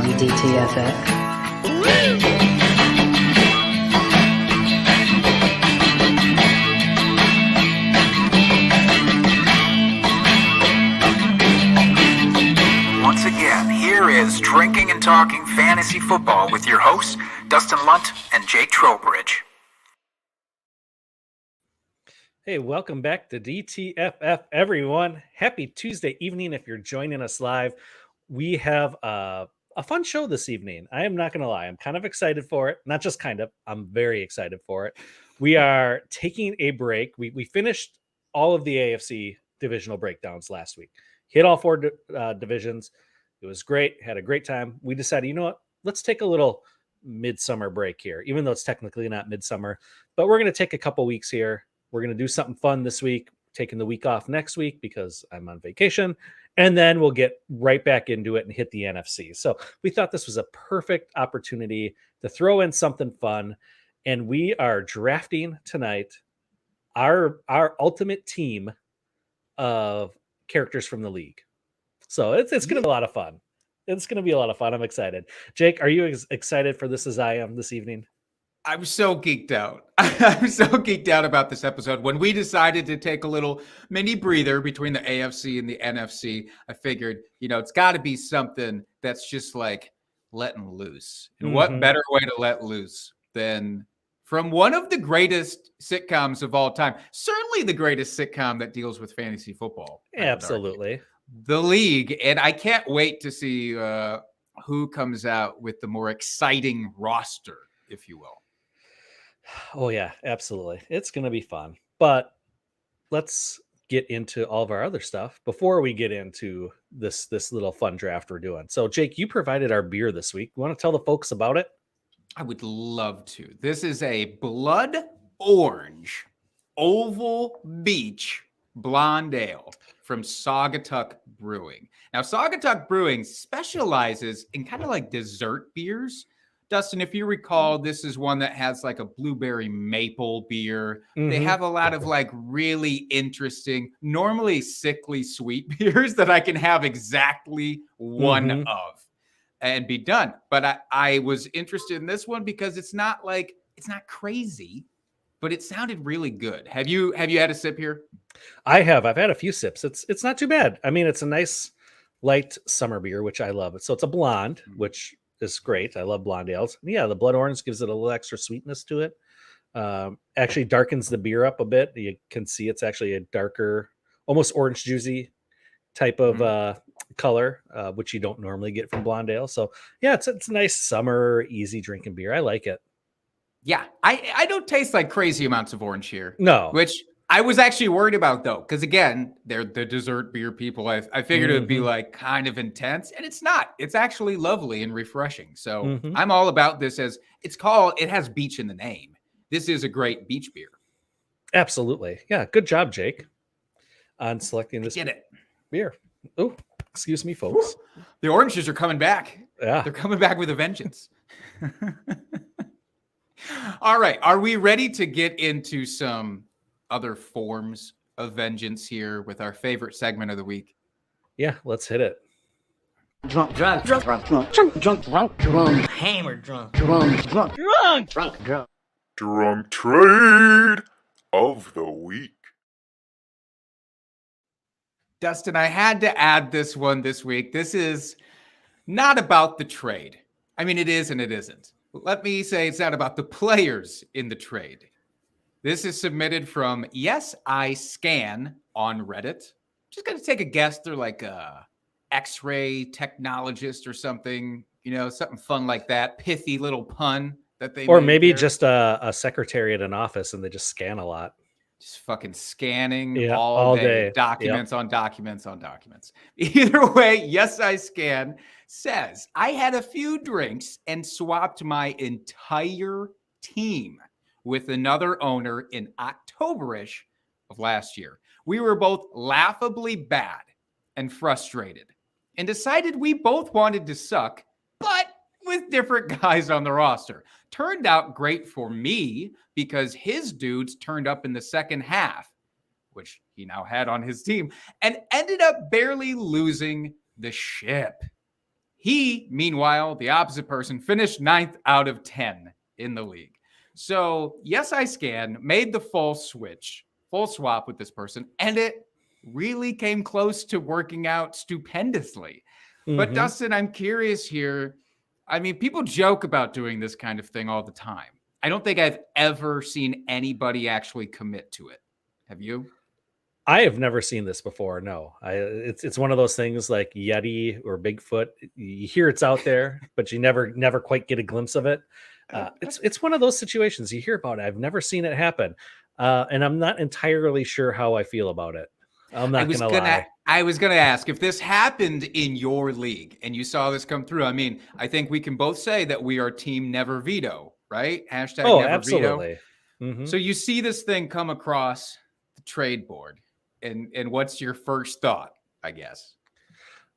on DTFF. Once again, here is Drinking and Talking Fantasy Football with your hosts, Dustin and Jake Trowbridge. Hey, welcome back to DTFF, everyone. Happy Tuesday evening if you're joining us live. We have a fun show this evening. I am not going to lie. I'm kind of excited for it. Not just kind of. I'm very excited for it. We are taking a break. We finished all of the AFC divisional breakdowns last week. Hit all four divisions. It was great. Had a great time. We decided, you know what? Let's take a little midsummer break here, even though it's technically not midsummer. But we're going to take a couple weeks here. We're going to do something fun this week, taking the week off next week because I'm on vacation. And then we'll get right back into it and hit the NFC. So we thought this was a perfect opportunity to throw in something fun. And we are drafting tonight our ultimate team of characters from the league. So it's going to be a lot of fun. It's going to be a lot of fun. I'm excited. Jake, are you excited for this as I am this evening? I'm so geeked out. I'm so geeked out about this episode. When we decided to take a little mini breather between the AFC and the NFC, I figured, it's got to be something that's just like letting loose. And what better way to let loose than from one of the greatest sitcoms of all time? Certainly the greatest sitcom that deals with fantasy football. Absolutely. The League. And I can't wait to see who comes out with the more exciting roster, if you will. Oh, yeah, absolutely. It's going to be fun. But let's get into all of our other stuff before we get into this little fun draft we're doing. So, Jake, you provided our beer this week. You want to tell the folks about it? I would love to. This is a blood orange Oval Beach blonde ale from Saugatuck Brewing. Now, Saugatuck Brewing specializes in kind of like dessert beers. Dustin, if you recall, this is one that has like a blueberry maple beer. They have a lot of like really interesting, normally sickly sweet beers that I can have exactly one of and be done. But I was interested in this one because it's not crazy, but it sounded really good. Have you had a sip here? I have. I've had a few sips. It's not too bad. I mean, it's a nice light summer beer, which I love. So it's a blonde, which is great. I love blonde ales. Yeah, the blood orange gives it a little extra sweetness to it. Actually darkens the beer up a bit. You can see it's actually a darker, almost orange juicy type of color, which you don't normally get from blonde ale. So yeah, it's a nice summer, easy drinking beer. I like it. Yeah, I don't taste like crazy amounts of orange here. No. Which I was actually worried about, though, because, again, they're the dessert beer people. I figured it would be, like, kind of intense, and it's not. It's actually lovely and refreshing. So I'm all about this as it has beach in the name. This is a great beach beer. Absolutely. Yeah, good job, Jake, on selecting this beer. Oh, excuse me, folks. The oranges are coming back. Yeah. They're coming back with a vengeance. All right. Are we ready to get into some other forms of vengeance here with our favorite segment of the week? Yeah, let's hit it. Drunk, hammered, drunk trade of the week. Dustin, I had to add this one this week. This is not about the trade. I mean, it is and it isn't. Let me say it's not about the players in the trade. This is submitted from Yes I Scan on Reddit. Just going to take a guess. They're like a X-ray technologist or something, something fun like that. Pithy little pun that they or maybe there. Just a secretary at an office and they just scan a lot. Just fucking scanning all day. day. Documents on documents on documents. Either way, Yes I Scan says, I had a few drinks and swapped my entire team with another owner in October-ish of last year. We were both laughably bad and frustrated and decided we both wanted to suck, but with different guys on the roster. Turned out great for me because his dudes turned up in the second half, which he now had on his team, and ended up barely losing the ship. He, meanwhile, the opposite person, finished 9th out of 10 in the league. So, yes, I Scan made the full swap with this person, and it really came close to working out stupendously. But Dustin, I'm curious here. I mean, people joke about doing this kind of thing all the time. I don't think I've ever seen anybody actually commit to it. Have you? I have never seen this before. No, it's one of those things like Yeti or Bigfoot. You hear it's out there, but you never quite get a glimpse of it. It's one of those situations you hear about it. I've never seen it happen, and I'm not entirely sure how I feel about it. I'm not gonna lie. I was gonna ask if this happened in your league and you saw this come through. I mean, I think we can both say that we are team never veto, right? Hashtag Oh, never absolutely. veto. So you see this thing come across the trade board, and what's your first thought? I guess.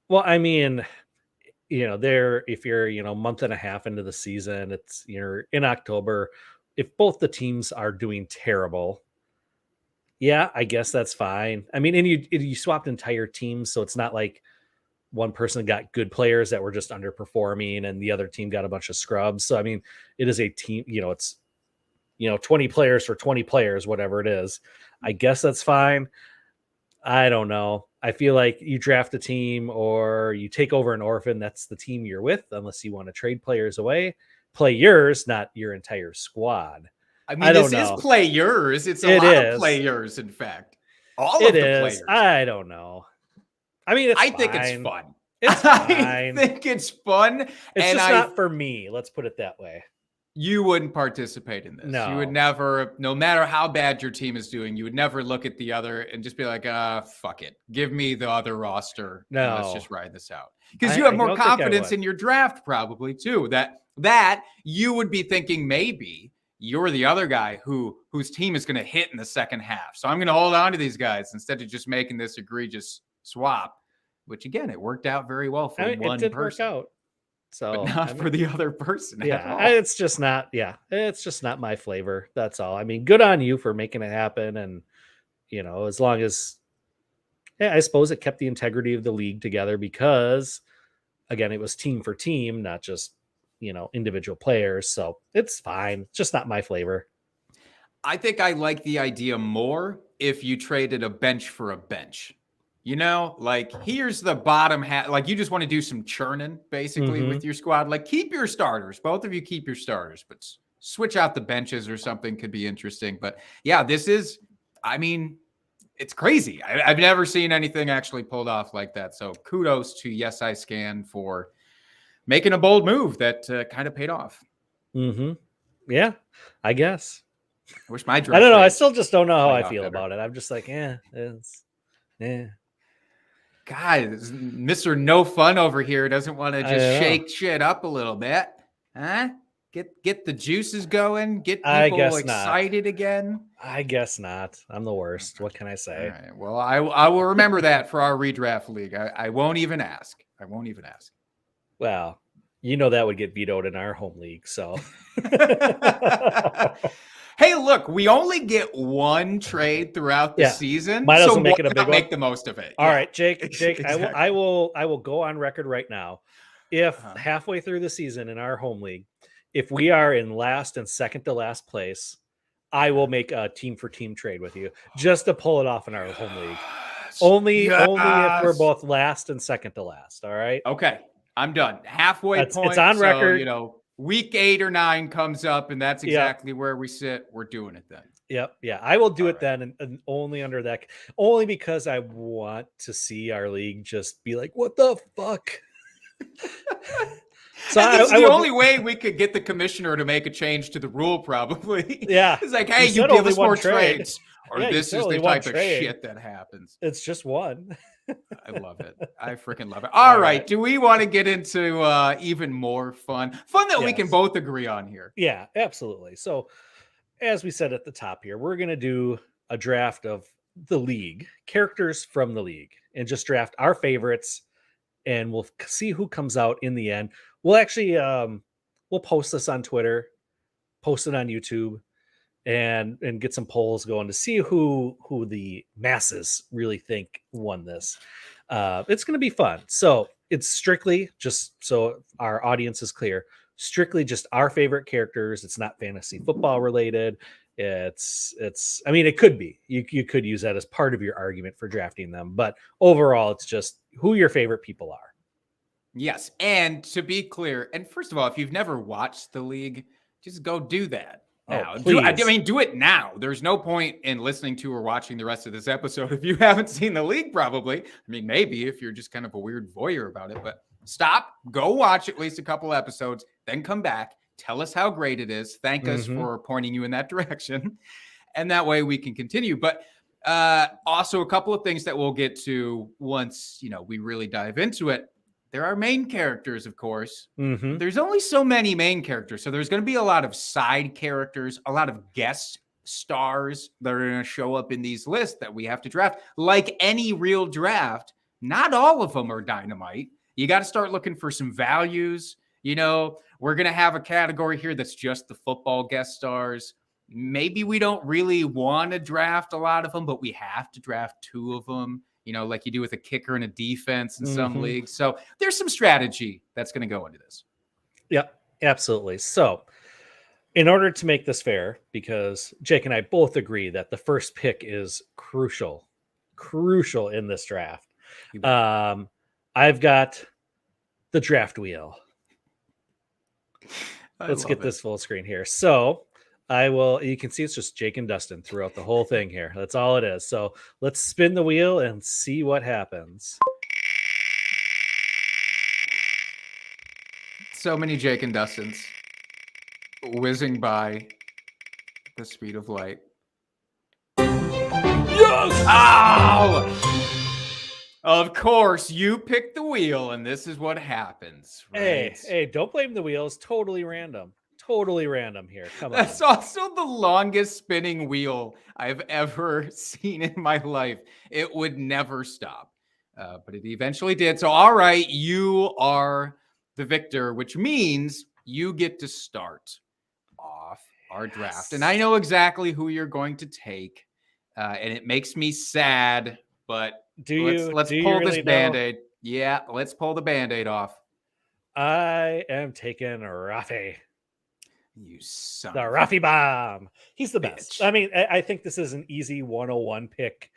Well, I mean, if you're a month and a half into the season, you're in October. If both the teams are doing terrible, yeah, I guess that's fine. I mean, and you swapped entire teams, so it's not like one person got good players that were just underperforming and the other team got a bunch of scrubs. So I mean, it is a team, it's 20 players for 20 players, whatever it is. I guess that's fine. I don't know. I feel like you draft a team or you take over an orphan, that's the team you're with, unless you want to trade players away. Play yours, not your entire squad. I mean, this is play yours. It's a lot of players, in fact. All of the players. I don't know. I mean, I think it's fun. It's fine. I think it's fun. It's just not for me. Let's put it that way. You wouldn't participate in this. No. You would never, no matter how bad your team is doing, you would never look at the other and just be like, fuck it. Give me the other roster. No. Let's just ride this out. Because you have more confidence in your draft, probably, too. That you would be thinking maybe you're the other guy whose team is going to hit in the second half. So I'm going to hold on to these guys instead of just making this egregious swap, which, again, it worked out very well for one person. It did work out. So, but not for the other person. Yeah, it's just not. Yeah, it's just not my flavor. That's all. I mean, good on you for making it happen, and as long as, I suppose it kept the integrity of the league together because, again, it was team for team, not just individual players. So it's fine. It's just not my flavor. I think I like the idea more if you traded a bench for a bench. Like here's the bottom half. Like you just want to do some churning basically with your squad. Like keep your starters. Both of you keep your starters, but switch out the benches or something could be interesting. But yeah, it's crazy. I've never seen anything actually pulled off like that. So kudos to Yes I Scan for making a bold move that kind of paid off. Yeah, I guess. I wish my draft. I don't know. I still just don't know how I feel about it. I'm just like, God, Mr. No Fun over here doesn't want to just shake shit up a little bit, huh? Get the juices going, get people excited again. I guess not. I'm the worst. What can I say? All right. Well, I will remember that for our redraft league. I won't even ask. Well, that would get vetoed in our home league. So, hey, look, we only get one trade throughout the season. Might as well make it a big one. Make the most of it. All right, Jake. Exactly. I will go on record right now. If halfway through the season in our home league, if we are in last and second to last place, I will make a team for team trade with you just to pull it off in our home league. Only if we're both last and second to last. All right. Okay. I'm done. Halfway point. It's on record. Week 8 or 9 comes up, and that's exactly where we sit. We're doing it then. Yep. Yeah. I will do it then, and only under that. Only because I want to see our league just be like, what the fuck? So this is the only way we could get the commissioner to make a change to the rule, probably. Yeah. It's like, hey, you give us more trades. Or this is the type of shit that happens. It's just one. I love it. I freaking love it. All right. Do we want to get into even more fun that we can both agree on here? Yeah, absolutely. So as we said at the top here, we're going to do a draft of the league, characters from the league, and just draft our favorites, and we'll see who comes out in the end. We'll actually we'll post this on Twitter, post it on YouTube, and get some polls going to see who the masses really think won this. It's going to be fun. So it's strictly, just so our audience is clear, strictly just our favorite characters. It's not fantasy football related. It's I mean, it could be. You could use that as part of your argument for drafting them, but overall it's just who your favorite people are. Yes. And to be clear, and first of all, if you've never watched the league, just go do that now. Do it now. There's no point in listening to or watching the rest of this episode if you haven't seen the league, probably. I mean, maybe if you're just kind of a weird voyeur about it, but stop, go watch at least a couple episodes, then come back, tell us how great it is. Thank us for pointing you in that direction. And that way we can continue. But also a couple of things that we'll get to once, we really dive into it. There are main characters, of course. There's only so many main characters. So there's going to be a lot of side characters, a lot of guest stars that are going to show up in these lists that we have to draft. Like any real draft, not all of them are dynamite. You got to start looking for some values. We're going to have a category here that's just the football guest stars. Maybe we don't really want to draft a lot of them, but we have to draft 2 of them. Like you do with a kicker and a defense in some leagues. So there's some strategy that's going to go into this. Yep, absolutely. So in order to make this fair, because Jake and I both agree that the first pick is crucial in this draft. I've got the draft wheel. Let's get this full screen here. So you can see it's just Jake and Dustin throughout the whole thing here. That's all it is. So let's spin the wheel and see what happens. So many Jake and Dustins whizzing by the speed of light. Yes! Ow! Of course, you picked the wheel, and this is what happens. Right? Hey, don't blame the wheel. It's totally random. Totally random here. Come on. That's also the longest spinning wheel I've ever seen in my life. It would never stop, but it eventually did. So, all right, you are the victor, which means you get to start off our draft. And I know exactly who you're going to take, and it makes me sad, but let's pull this Band-Aid. Yeah, let's pull the Band-Aid off. I am taking Raffi. You son the of Raffi bomb. He's the best. bitch. I mean, I think this is an easy 101 pick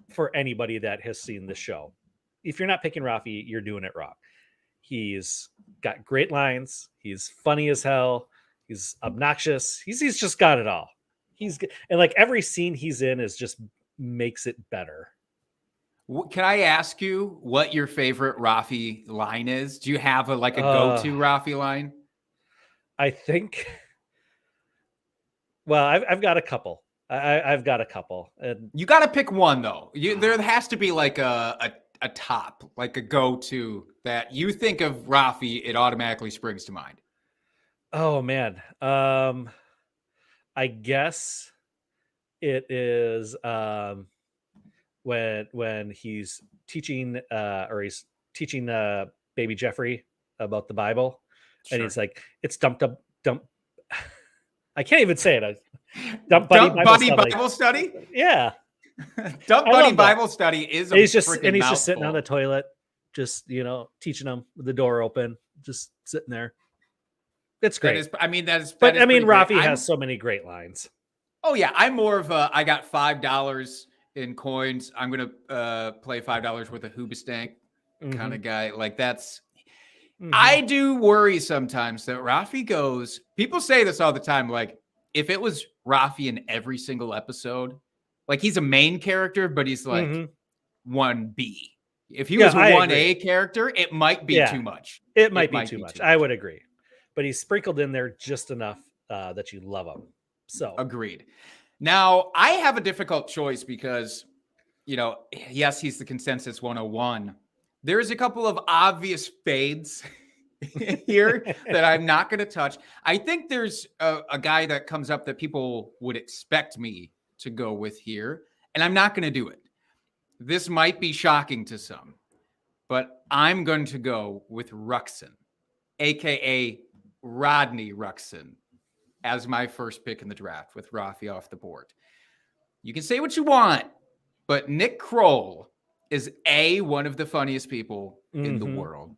for anybody that has seen the show. If you're not picking Raffi, you're doing it wrong. He's got great lines. He's funny as hell. He's obnoxious. He's just got it all. And like every scene he's in is just makes it better. Can I ask you what your favorite Raffi line is? Do you have a go-to Raffi line? I think. Well, I've got a couple. I've got a couple. And you got to pick one though. There has to be like a top, like a go-to that you think of Raffi, it automatically springs to mind. Oh man. I guess it is when he's teaching baby Jeffrey about the Bible. Sure. And he's like, it's dump. I can't even say it. Dump buddy Bible study. Yeah. Dump buddy Bible study is he's just sitting on the toilet, just teaching them with the door open, just sitting there. It's great. Raffi has so many great lines. Oh yeah, I'm more of I got $5 in coins. I'm gonna play $5 worth of Hoobastank kind of guy. Like that's. I do worry sometimes that Raffi goes. People say this all the time. Like if it was Raffi in every single episode, like he's a main character, but he's like 1B. If he was a 1A character, it might be too much. It might be too much. I would agree. But he's sprinkled in there just enough that you love him. So agreed. Now I have a difficult choice because, yes, he's the consensus 101. There's a couple of obvious fades here that I'm not going to touch. I think there's a guy that comes up that people would expect me to go with here, and I'm not going to do it. This might be shocking to some, but I'm going to go with Ruxin, a.k.a. Rodney Ruxin, as my first pick in the draft with Raffi off the board. You can say what you want, but Nick Kroll is A, one of the funniest people in the Mhm. world,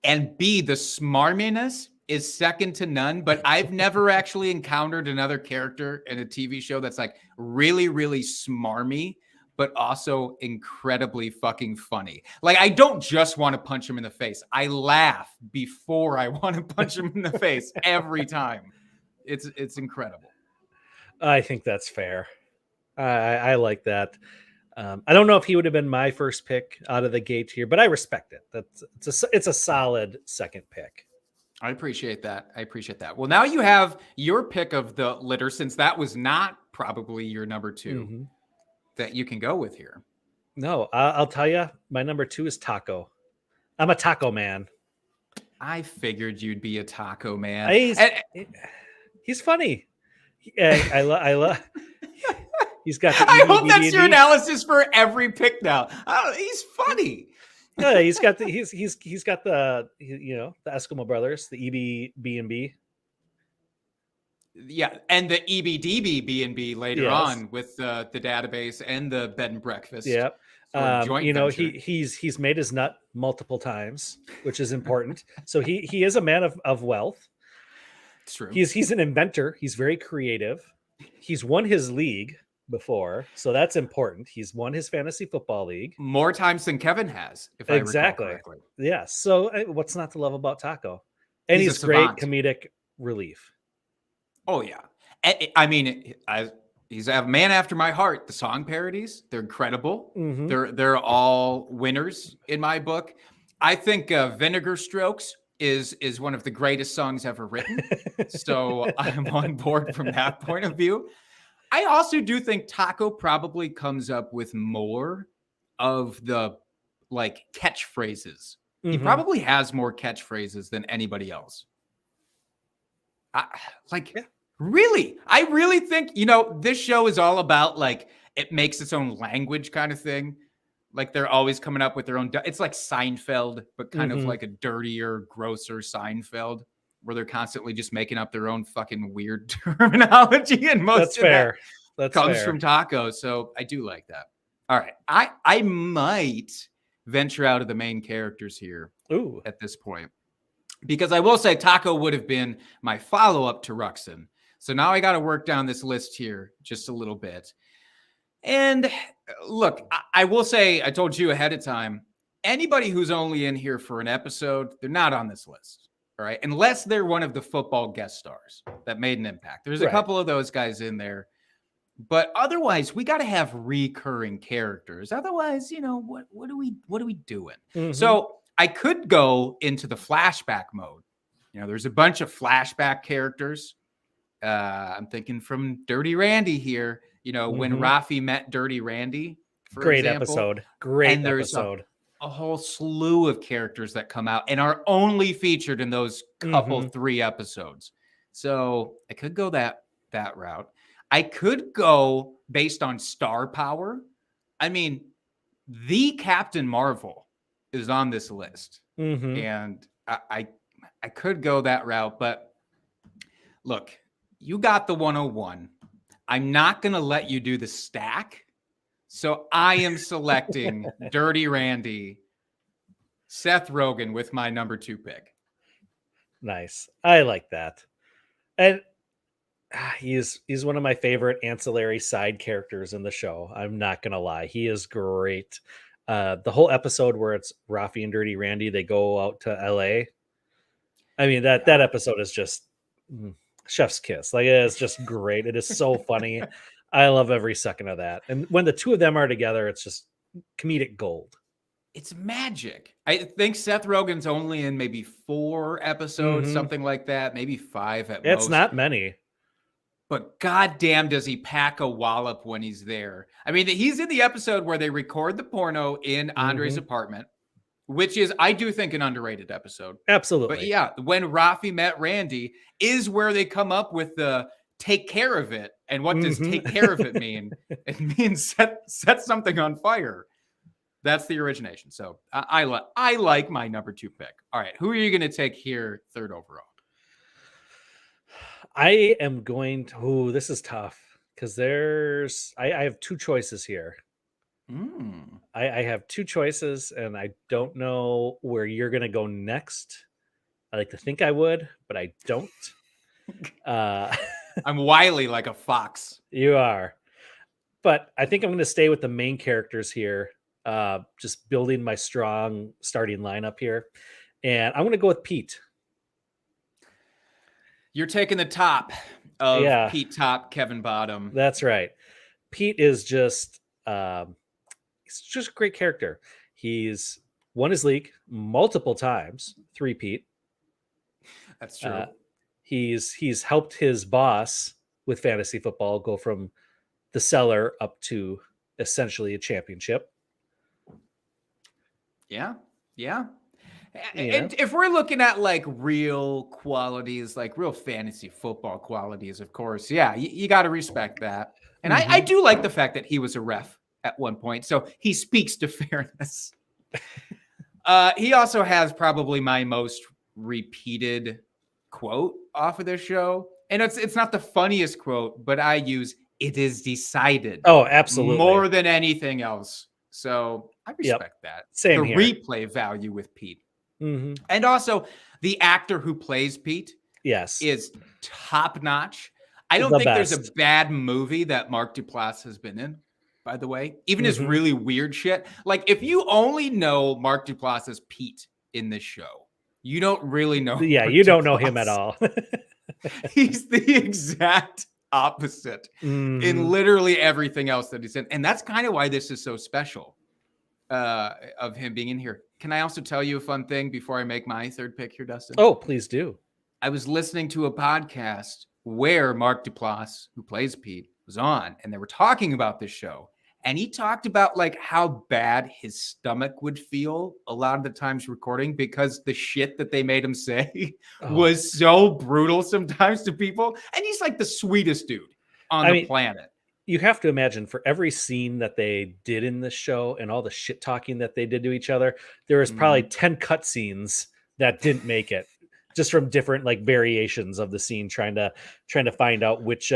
and B, the smarminess is second to none. But I've never actually encountered another character in a TV show that's like really, really smarmy, but also incredibly fucking funny. Like, I don't just want to punch him in the face. I laugh before I want to punch him in the face every time. It's incredible. I think that's fair. I like that. I don't know if he would have been my first pick out of the gate here, but I respect it. It's a solid second pick. I appreciate that. Well, now you have your pick of the litter, since that was not probably your number 2 Mhm. that you can go with here. No, I'll tell you, my number 2 is Taco. I'm a taco man. I figured you'd be a taco man. He's funny. I love. He's got the. I hope that's EBBB. your analysis for every pick now. Oh, he's funny. Yeah, he's got the. He's got the. The Eskimo brothers, the EBB&B. Yeah, and the EBDB B&B later Yes. on with the database and the bed and breakfast. Yep. So joint venture. He's made his nut multiple times, which is important. So he is a man of wealth. It's true. He's an inventor. He's very creative. He's won his league before, so that's important. He's won his fantasy football league more times than Kevin has, if I recall correctly. Yeah. So what's not to love about Taco? And he's great comedic relief. Oh yeah. I mean, he's a man after my heart. The song parodies, they're incredible. Mm-hmm. They're all winners in my book. I think Vinegar Strokes is one of the greatest songs ever written. So I'm on board from that point of view. I also do think Taco probably comes up with more of the like catchphrases. Mm-hmm. He probably has more catchphrases than anybody else. Really? I really think, this show is all about like, it makes its own language kind of thing. Like they're always coming up with their own. It's like Seinfeld, but kind of like a dirtier, grosser Seinfeld, where they're constantly just making up their own fucking weird terminology. And most of that comes from Taco. So I do like that. All right. I might venture out of the main characters here at this point, because I will say Taco would have been my follow-up to Ruxin. So now I got to work down this list here just a little bit. And look, I will say, I told you ahead of time, anybody who's only in here for an episode, they're not on this list. All right. Unless they're one of the football guest stars that made an impact. There's a couple of those guys in there. But otherwise, we got to have recurring characters. Otherwise, what are we doing? Mm-hmm. So I could go into the flashback mode. There's a bunch of flashback characters. I'm thinking from Dirty Randy here. When Raffi met Dirty Randy, for example. Great episode. A whole slew of characters that come out and are only featured in those couple 3 episodes. So I could go that route. I could go based on star power. I mean, the Captain Marvel is on this list. Mm-hmm. And I could go that route, but look, you got the 101. I'm not going to let you do the stack. So I am selecting Dirty Randy, Seth Rogen with my number 2 pick. Nice. I like that. And he's one of my favorite ancillary side characters in the show. I'm not going to lie. He is great. The whole episode where it's Raffi and Dirty Randy, they go out to LA. I mean, that episode is just chef's kiss. Like, it's just great. It is so funny. I love every second of that. And when the two of them are together, it's just comedic gold. It's magic. I think Seth Rogen's only in maybe 4 episodes, something like that. Maybe 5 at most. It's not many. But goddamn, does he pack a wallop when he's there. I mean, he's in the episode where they record the porno in Andre's apartment, which is, I do think, an underrated episode. Absolutely. But yeah, when Raffi met Randy is where they come up with the take care of it. And what does take care of it mean? It means set something on fire. That's the origination. So I like my number 2 pick. All right. Who are you going to take here, 3rd overall? I am going to, this is tough because I have 2 choices here. I have two choices, and I don't know where you're going to go next. I like to think I would, but I don't. I'm wily like a fox. You are. But I think I'm going to stay with the main characters here, just building my strong starting lineup here. And I'm going to go with Pete. You're taking the top of Yeah. Pete Top, Kevin Bottom. That's right. Pete is just he's just a great character. He's won his league multiple times, 3-peat. That's true. He's helped his boss with fantasy football go from the cellar up to essentially a championship. Yeah. And if we're looking at like real qualities, like real fantasy football qualities, of course, yeah, you got to respect that. And I do like the fact that he was a ref at one point, so he speaks to fairness. He also has probably my most repeated quote off of this show, and it's not the funniest quote, but I use "it is decided." Oh, absolutely, more than anything else. So I respect that. Same the here. Replay value with Pete. And also the actor who plays Pete is top notch. I don't think there's a bad movie that Mark Duplass has been in, by the way, even his really weird shit. Like if you only know Mark Duplass as Pete in this show, you don't really know. Yeah, Mark you don't Duplass. know him at all. He's the exact opposite in literally everything else that he's in. And that's kind of why this is so special of him being in here. Can I also tell you a fun thing before I make my third pick here, Dustin? Oh, please do. I was listening to a podcast where Mark Duplass, who plays Pete, was on, and they were talking about this show. And he talked about like how bad his stomach would feel a lot of the times recording because the shit that they made him say was so brutal sometimes to people. And he's like the sweetest dude on the planet. You have to imagine for every scene that they did in this show and all the shit talking that they did to each other, there was probably 10 cut scenes that didn't make it, just from different like variations of the scene, trying to find out which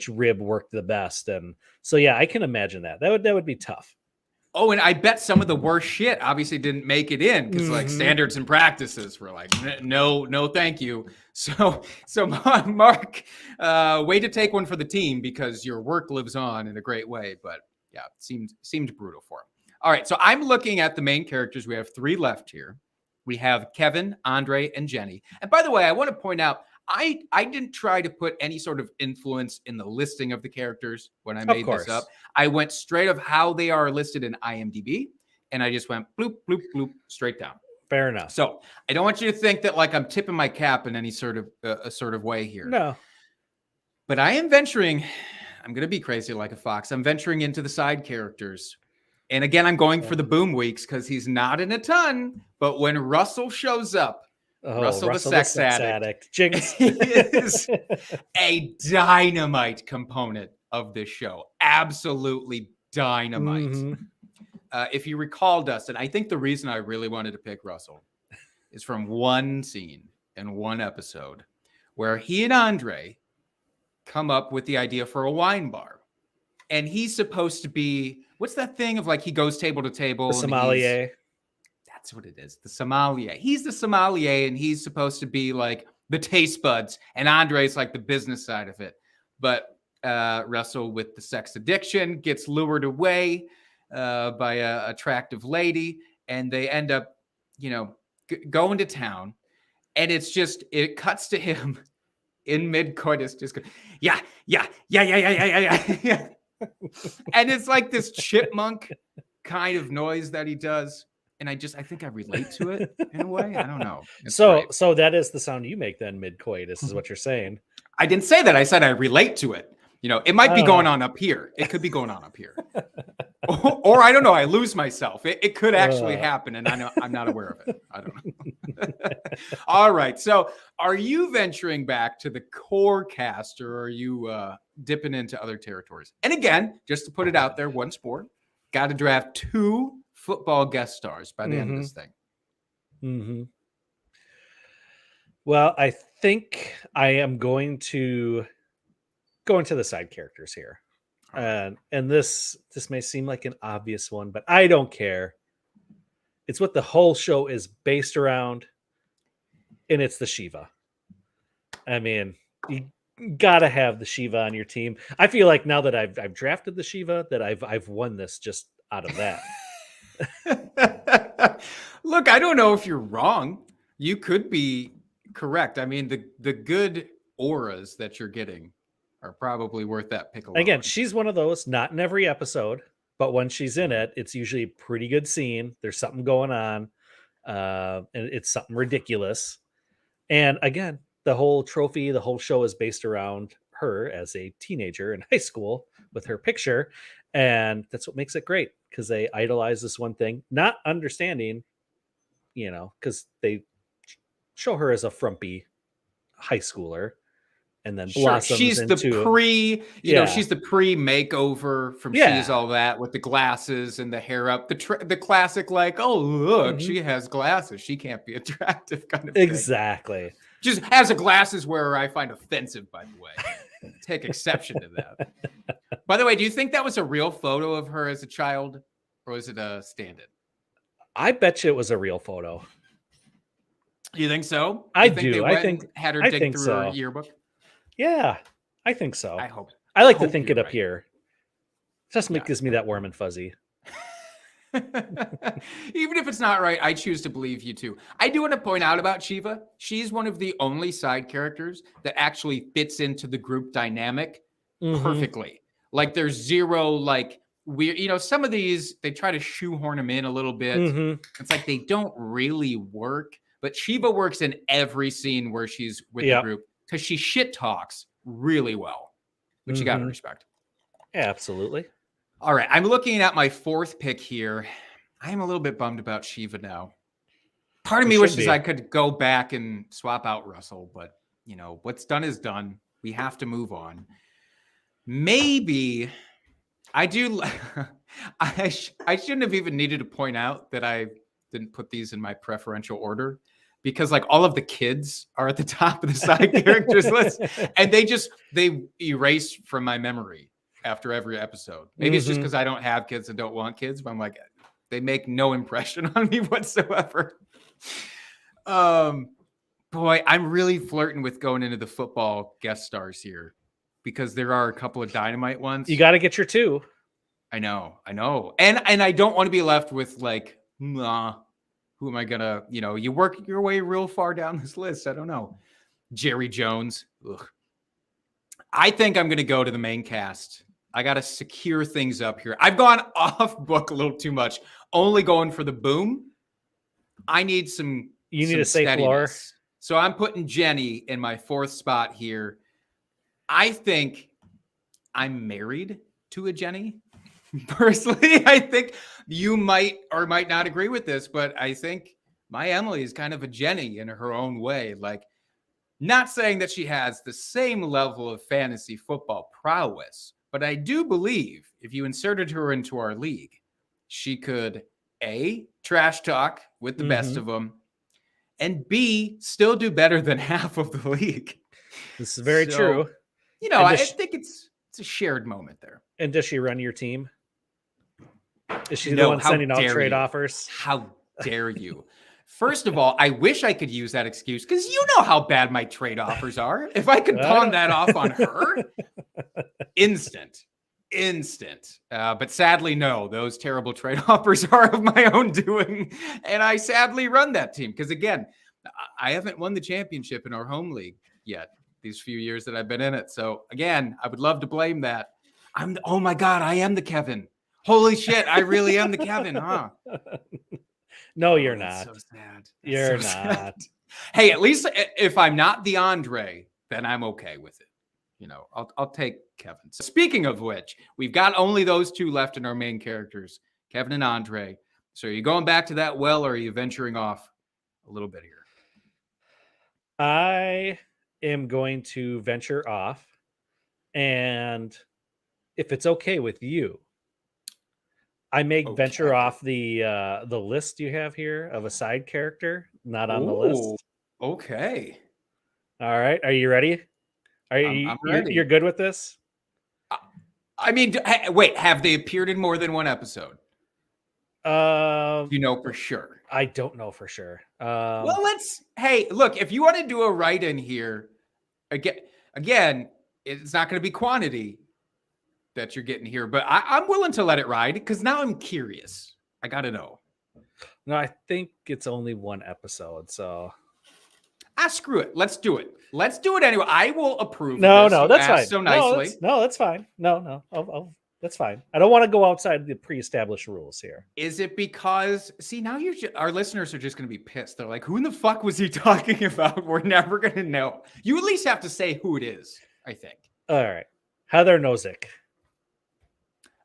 rib worked the best. And so, yeah, I can imagine that would be tough. Oh, and I bet some of the worst shit obviously didn't make it in because like standards and practices were like, no, thank you. So Mark, way to take one for the team because your work lives on in a great way. But yeah, it seemed brutal for him. All right, so I'm looking at the main characters. We have 3 left here. We have Kevin, Andre, and Jenny. And by the way, I want to point out, I didn't try to put any sort of influence in the listing of the characters when I made this up. I went straight of how they are listed in IMDb, and I just went bloop, bloop, bloop, straight down. Fair enough. So I don't want you to think that like I'm tipping my cap in any sort of a sort of way here. No. But I am venturing, I'm going to be crazy like a fox. I'm venturing into the side characters. And again, I'm going for the boom weeks because he's not in a ton. But when Russell shows up, Russell the sex addict. Jinx. is a dynamite component of this show. Absolutely dynamite. If you recall, Dustin, I think the reason I really wanted to pick Russell is from one scene in one episode where he and Andre come up with the idea for a wine bar. And he's supposed to be, what's that thing of like he goes table to table? The sommelier. That's what it is. The sommelier. He's the sommelier, and he's supposed to be like the taste buds, and Andre's like the business side of it. But Russell, with the sex addiction, gets lured away by a attractive lady, and they end up, going to town. And it cuts to him in mid-coitus, just go, yeah. And it's like this chipmunk kind of noise that he does. And I think I relate to it in a way. I don't know. So that is the sound you make then mid-coitus is what you're saying. I didn't say that. I said I relate to it. It might be going on up here. It could be going on up here. or I don't know. I lose myself. It could actually happen. And I'm not aware of it. I don't know. All right. So are you venturing back to the core cast, or are you dipping into other territories? And again, just to put it out there, one sport, got to draft 2 football guest stars by the end of this thing. Well, I think I am going to go into the side characters here. And this may seem like an obvious one, but I don't care. It's what the whole show is based around, and it's the Shiva. I mean, you gotta have the Shiva on your team. I feel like now that I've drafted the Shiva, that I've won this just out of that. Look, I don't know if you're wrong. You could be correct. I mean, the good auras that you're getting are probably worth that pick alone. Again, she's one of those, not in every episode, but when she's in it, it's usually a pretty good scene. There's something going on, and it's something ridiculous. And again, the whole trophy, the whole show is based around her as a teenager in high school with her picture. And that's what makes it great, because they idolize this one thing, not understanding, because they show her as a frumpy high schooler and then blossoms she's into she's the pre-makeover from She's All That with the glasses and the hair up, the classic, like, oh, look, she has glasses, she can't be attractive kind of thing. Exactly. Just as a glasses wearer, I find offensive, by the way. Take exception to that. By the way, do you think that was a real photo of her as a child, or is it a stand-in? I bet you it was a real photo. You think so? I think had her dig through her yearbook. Yeah, I think so. I hope. I like to think it up right. here. Just gives me that warm and fuzzy. Even if it's not right, I choose to believe you too. I do want to point out about Shiva. She's one of the only side characters that actually fits into the group dynamic perfectly. Like, there's zero, like, weird, some of these, they try to shoehorn them in a little bit. It's like they don't really work, but Shiva works in every scene where she's with the group, because she shit talks really well, which you got to respect. Yeah, absolutely. All right, I'm looking at my fourth pick here. I am a little bit bummed about Shiva now. Part of me wishes I could go back and swap out Russell, but what's done is done. We have to move on. Maybe I do. I shouldn't have even needed to point out that I didn't put these in my preferential order, because like all of the kids are at the top of the side characters list, and they erase from my memory after every episode. Maybe it's just because I don't have kids and don't want kids, but I'm like, they make no impression on me whatsoever. Boy, I'm really flirting with going into the football guest stars here, because there are a couple of dynamite ones. You got to get your two. I know. And I don't want to be left with like, nah, who am I gonna, you work your way real far down this list. I don't know. Jerry Jones. Ugh. I think I'm going to go to the main cast. I got to secure things up here. I've gone off book a little too much, only going for the boom. I need some. You need a safe floor. So I'm putting Jenny in my fourth spot here. I think I'm married to a Jenny. Personally, I think you might or might not agree with this, but I think my Emily is kind of a Jenny in her own way. Like, not saying that she has the same level of fantasy football prowess, but I do believe if you inserted her into our league, she could A, trash talk with the best of them, and B, still do better than half of the league. This is very true. I think it's a shared moment there. And does she run your team? Is she the one sending out trade offers? How dare you? First of all, I wish I could use that excuse, because you know how bad my trade offers are. If I could pawn that off on her, instant. But sadly, no, those terrible trade offers are of my own doing. And I sadly run that team because, again, I haven't won the championship in our home league yet these few years that I've been in it. So, again, I would love to blame that. Oh, my God, I am the Kevin. Holy shit, I really am the Kevin, huh? No, you're not. So sad. You're so not. Sad. Hey, at least if I'm not the Andre, then I'm okay with it. I'll take Kevin. So speaking of which, we've got only those two left in our main characters, Kevin and Andre. So are you going back to that well, or are you venturing off a little bit here? I am going to venture off, and if it's okay with you, I may venture off the list you have here of a side character not on the list. Okay. All right. Are you ready? I'm ready. You're good with this? I mean, wait, have they appeared in more than one episode? You know for sure. I don't know for sure. Well, hey, look, if you want to do a write-in here, again, it's not going to be quantity that you're getting here, but I'm willing to let it ride because now I'm curious. I got to know. No, I think it's only one episode, so screw it. Let's do it. Let's do it anyway. I will approve. No, this. no, You that's asked fine. So nicely. No, that's fine. No, that's fine. I don't want to go outside the pre-established rules here. Is it because now our listeners are just going to be pissed. They're like, "Who in the fuck was he talking about?" We're never going to know. You at least have to say who it is. I think. All right, Heather Nozick.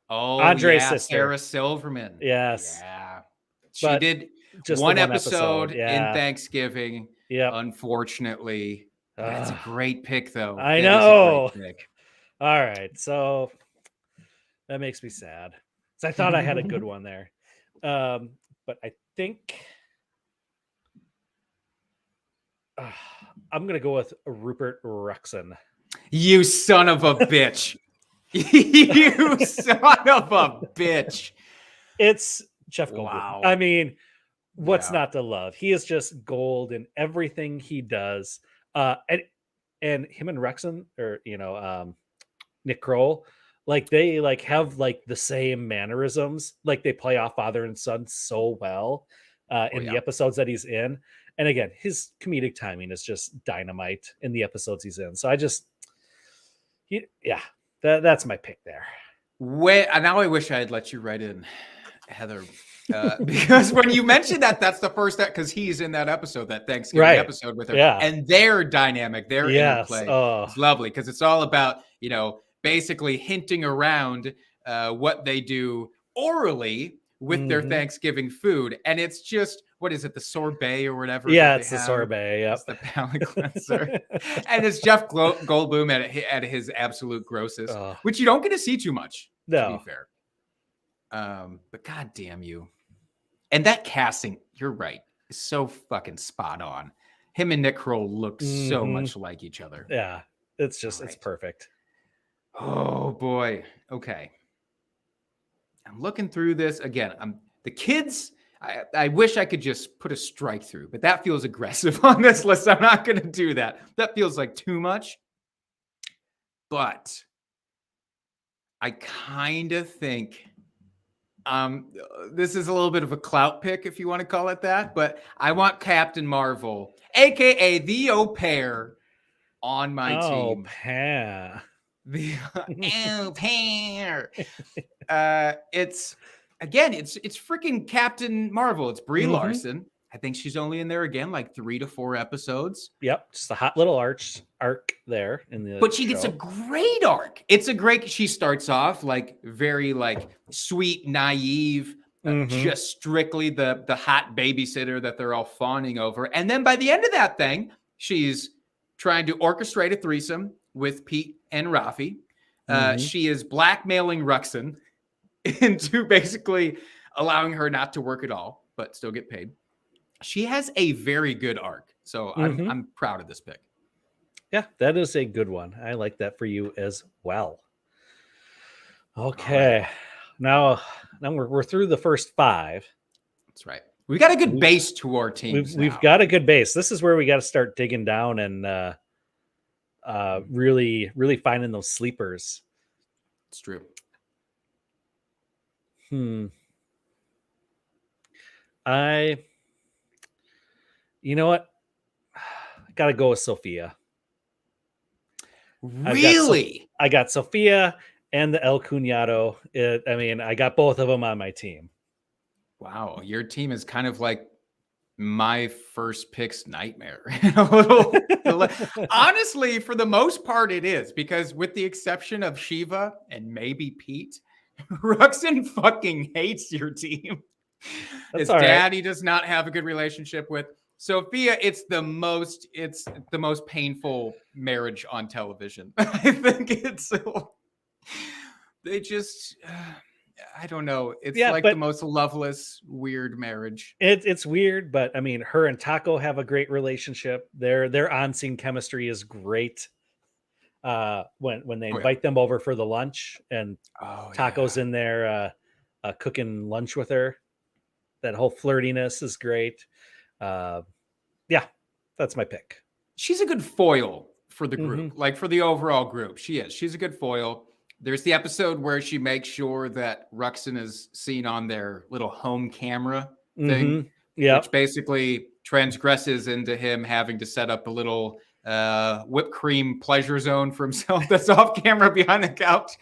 Oh, Andre's yeah, sister. Sarah Silverman. Yes. Yeah. She But did just one the episode in yeah. Thanksgiving. Yep. Unfortunately. That's a great pick, though. I That is a know. great pick. All right, so that makes me sad. So I thought I had a good one there, but I think I'm gonna go with Rupert Ruxin. You son of a bitch. You son of a bitch. It's Jeff Goldblum. Wow. I mean, what's Yeah. not to love? He is just gold in everything he does. And him and Ruxin, or Nick Kroll, like they have like the same mannerisms. Like they play off father and son so well in the episodes that he's in. And again, his comedic timing is just dynamite in the episodes he's in. So that's my pick there. Now I wish I had let you write in, Heather, because when you mentioned that's the first because he's in that episode, that Thanksgiving episode with her, and their dynamic, their interplay is lovely because it's all about basically hinting around what they do orally with their Thanksgiving food, and it's just what is it, the sorbet or whatever? Yeah, it's the sorbet. Yep. It's the palate cleanser, and it's Jeff Goldblum at his absolute grossest, which you don't get to see too much. No. To be fair. But god damn you. And that casting, you're right, is so fucking spot on. Him and Nick Kroll look so much like each other. Yeah, it's just it's perfect. Oh boy. Okay. I'm looking through this again. The kids, I wish I could just put a strike through, but that feels aggressive on this list. I'm not going to do that. That feels like too much. But I kind of think this is a little bit of a clout pick, if you want to call it that, but I want Captain Marvel, aka the au pair, on my team. Pair. The au pair. It's freaking Captain Marvel. It's Brie Larson. I think she's only in there again like 3 to 4 episodes. Yep, just a hot little arc there in the. But she gets a great arc. She starts off like very like sweet, naive, just strictly the hot babysitter that they're all fawning over. And then by the end of that thing, she's trying to orchestrate a threesome with Pete and Raffi. She is blackmailing Ruxin into basically allowing her not to work at all, but still get paid. She has a very good arc. So I'm proud of this pick. Yeah, that is a good one. I like that for you as well. Okay. Right. Now we're through the first 5. That's right. We got a good base to our teams. We've got a good base. This is where we got to start digging down and really finding those sleepers. It's true. You know what? I got to go with Sophia. Really? I got Sophia and the El Cunado. I got both of them on my team. Wow. Your team is kind of like my first pick's nightmare. Honestly, for the most part, it is, because with the exception of Shiva and maybe Pete, Ruxin fucking hates your team. His dad, he does not have a good relationship with. Sophia, it's the most painful marriage on television. I think they just, I don't know. It's the most loveless, weird marriage. It's weird, but I mean, her and Taco have a great relationship. Their on-scene chemistry is great. when they invite them over for the lunch and Taco's in there cooking lunch with her. That whole flirtiness is great. Yeah, that's my pick. She's a good foil for the group, like for the overall group. She's a good foil. There's the episode where she makes sure that Ruxin is seen on their little home camera thing, which basically transgresses into him having to set up a little whipped cream pleasure zone for himself that's off camera behind the couch.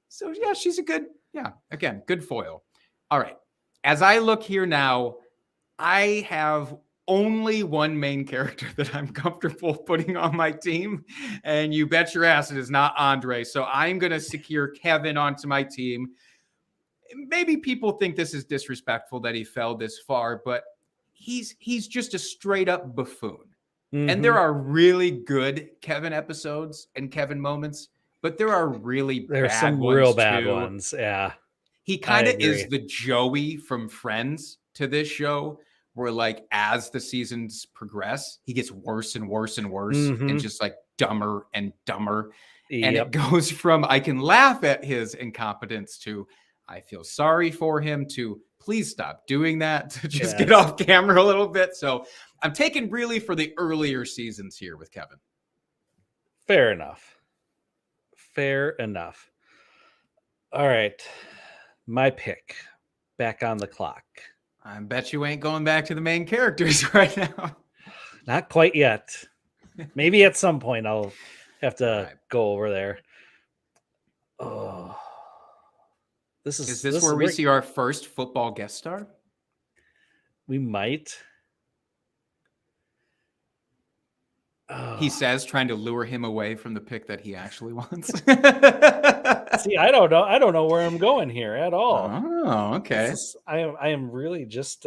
So yeah, she's a good, again, good foil. All right. As I look here now, I have only one main character that I'm comfortable putting on my team, and you bet your ass it is not Andre. So I'm going to secure Kevin onto my team. Maybe people think this is disrespectful that he fell this far, but he's just a straight up buffoon. And there are really good Kevin episodes and Kevin moments, but there are there's some real bad ones. Yeah. He kind of is the Joey from Friends to this show, where like as the seasons progress, he gets worse and worse and worse and just like dumber and dumber. And it goes from I can laugh at his incompetence to I feel sorry for him to please stop doing that, to just get off camera a little bit. So I'm taking really for the earlier seasons here with Kevin. Fair enough. Fair enough. All right. My pick, back on the clock. I bet you ain't going back to the main characters right now. Not quite yet. Maybe at some point I'll have to go over there. Oh, is this where we see our first football guest star? We might. He says, trying to lure him away from the pick that he actually wants. See, I don't know. I don't know where I'm going here at all. Oh, okay. I am really just.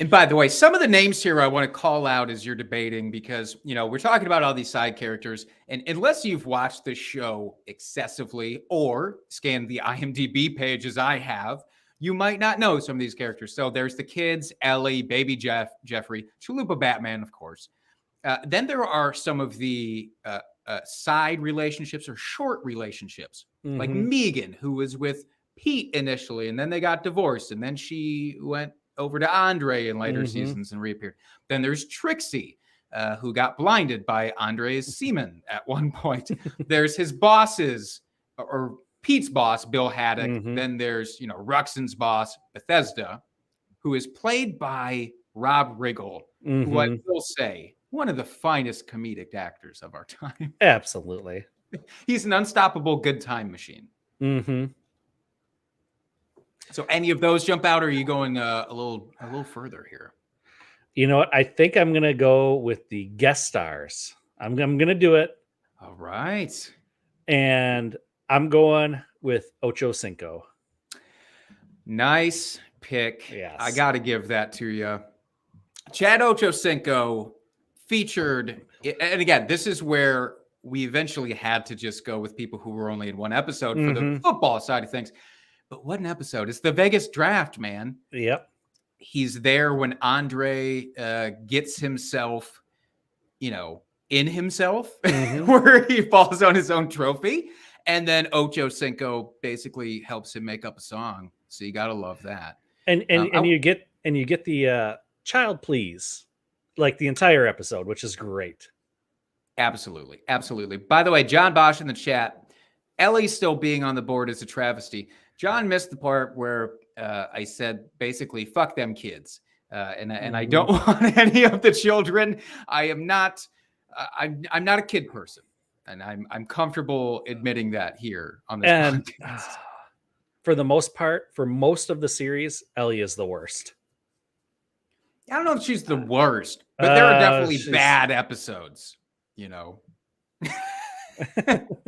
And by the way, some of the names here I want to call out as you're debating because, you know, we're talking about all these side characters. And unless you've watched this show excessively or scanned the IMDb page as I have, you might not know some of these characters. So there's the kids, Ellie, Baby Jeffrey, Chalupa Batman, of course. Then there are some of the side relationships or short relationships, like Megan, who was with Pete initially, and then they got divorced, and then she went over to Andre in later seasons and reappeared. Then there's Trixie, who got blinded by Andre's semen at one point. There's his bosses, or Pete's boss, Bill Haddock. Then there's, you know, Ruxin's boss, Bethesda, who is played by Rob Riggle, who I will say, one of the finest comedic actors of our time. Absolutely. He's an unstoppable good time machine. So any of those jump out, or are you going a little further here? You know what? I think I'm going to go with the guest stars. I'm going to do it. All right. And I'm going with Ocho Cinco. Nice pick. Yes. I got to give that to you. Chad Ochocinco featured, and again, this is where we eventually had to just go with people who were only in one episode for the football side of things. But what an episode. It's the Vegas draft, man. Yep. He's there when Andre gets himself, you know, in himself, where he falls on his own trophy. And then Ocho Cinco basically helps him make up a song. So you got to love that. And you get the child please, like the entire episode, which is great. Absolutely. Absolutely. By the way, John Bosch in the chat, Ellie still being on the board is a travesty. John missed the part where I said basically, fuck them kids. And I don't want any of the children. I am not, I'm not a kid person. And I'm comfortable admitting that here on this podcast. For the most part, for most of the series, Ellie is the worst. I don't know if she's the worst, but there are definitely bad episodes, you know.